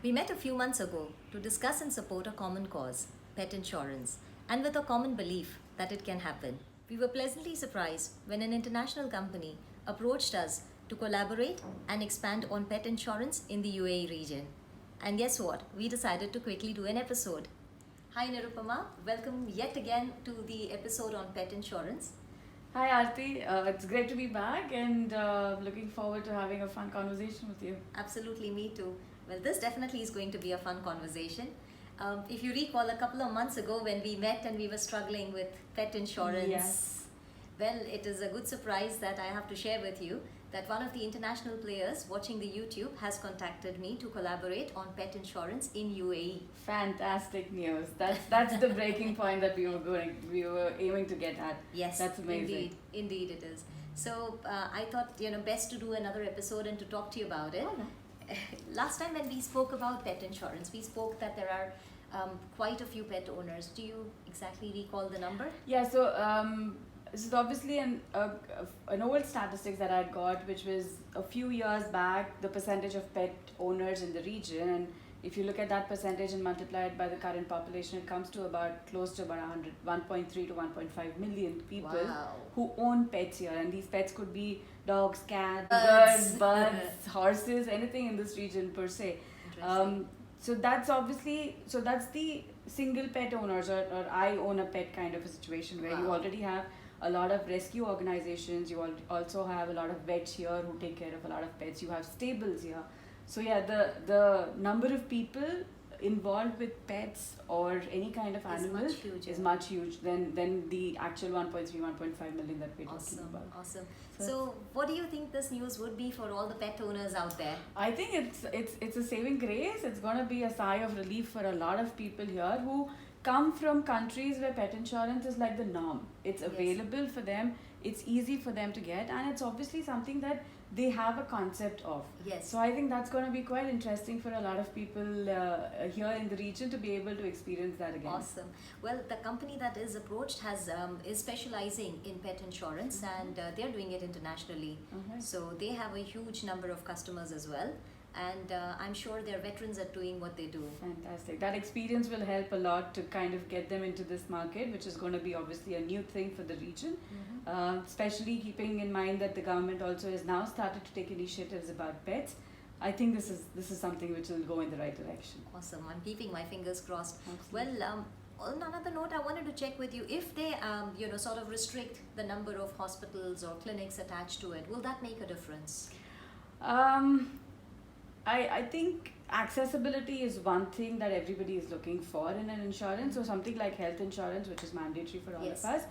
We met a few months ago to discuss and support a common cause, pet insurance, and with a common belief that it can happen. We were pleasantly surprised when an international company approached us to collaborate and expand on pet insurance in the UAE region. And guess what? We decided to quickly do an episode. Hi Nirupama, welcome yet again to the episode on pet insurance. Hi Aarti, it's great to be back and looking forward to having a fun conversation with you. Absolutely, me too. Well, this definitely is going to be a fun conversation. If you recall, a couple of months ago when we met and we were struggling with pet insurance, Yes. well, it is a good surprise that I have to share with you that one of the international players watching the YouTube has contacted me to collaborate on pet insurance in UAE. Fantastic news. That's the breaking point that we were aiming to get at. Yes, That's amazing. Indeed it is. So I thought, best to do another episode and to talk to you about it. Okay. Last time when we spoke about pet insurance, we spoke that there are quite a few pet owners. Do you exactly recall the number? Yeah, so this is obviously an old statistics that I got, which was a few years back, the percentage of pet owners in the region. And if you look at that percentage and multiply it by the current population, it comes to about close to about 1.3 to 1.5 million people Wow. who own pets here. And these pets could be dogs, cats, Birds. birds, horses, anything in this region per se. Interesting. So that's the single pet owners or I own a pet kind of a situation where you Wow. already have a lot of rescue organizations. You also have a lot of vets here who take care of a lot of pets. You have stables here. So yeah, the number of people involved with pets or any kind of animal is much huge than the actual 1.3, 1.5 million that we're talking about. Awesome. So what do you think this news would be for all the pet owners out there? I think it's a saving grace. It's going to be a sigh of relief for a lot of people here who come from countries where pet insurance is like the norm. It's available for them. It's easy for them to get, and it's obviously something that they have a concept of. Yes. So I think that's going to be quite interesting for a lot of people here in the region to be able to experience that again. Awesome. Well, the company that is approached is specializing in pet insurance, and they're doing it internationally. Okay. So they have a huge number of customers as well, and I'm sure their veterans are doing what they do. Fantastic. That experience will help a lot to kind of get them into this market, which is going to be obviously a new thing for the region. Especially keeping in mind that the government also has now started to take initiatives about pets. I think this is something which will go in the right direction. Awesome. I'm keeping my fingers crossed. Absolutely. Well, on another note, I wanted to check with you if they, sort of restrict the number of hospitals or clinics attached to it. Will that make a difference? I think accessibility is one thing that everybody is looking for in an insurance. So something like health insurance, which is mandatory for all Yes. of us.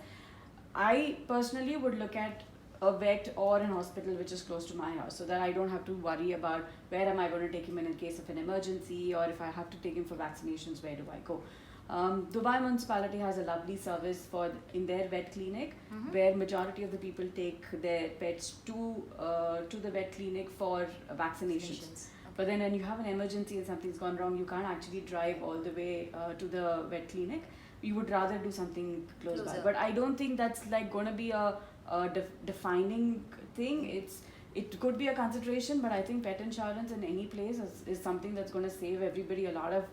I personally would look at a vet or an hospital which is close to my house, so that I don't have to worry about where am I going to take him in case of an emergency, or if I have to take him for vaccinations, where do I go. Dubai municipality has a lovely service in their vet clinic, where majority of the people take their pets to the vet clinic for vaccinations. But then when you have an emergency and something's gone wrong, you can't actually drive all the way to the vet clinic. You would rather do something closer by. But I don't think that's like going to be a defining thing. It could be a consideration, but I think pet insurance in any place is something that's going to save everybody a lot of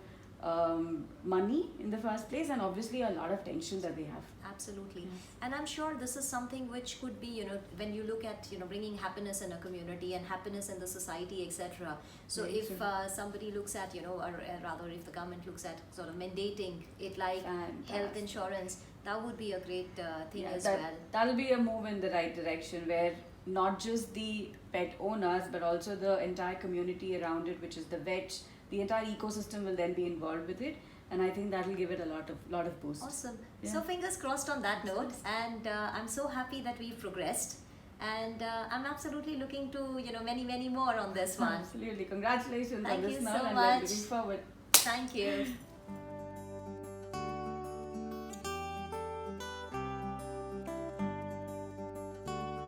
money in the first place, and obviously a lot of tension that they have. Absolutely. And I'm sure this is something which could be, when you look at, bringing happiness in a community and happiness in the society, etc. So Very if true. Somebody looks at, or rather if the government looks at sort of mandating it like Fantastic. health insurance, that would be a great thing as well. That'll be a move in the right direction, where not just the pet owners but also the entire community around it, which is the vet, the entire ecosystem will then be involved with it, and I think that will give it a lot of boost. Awesome. Yeah. So fingers crossed on that note, and I'm so happy that we've progressed, and I'm absolutely looking to many more on this one. Absolutely. Congratulations Thank on this you now, so and much. we're looking forward. Thank you.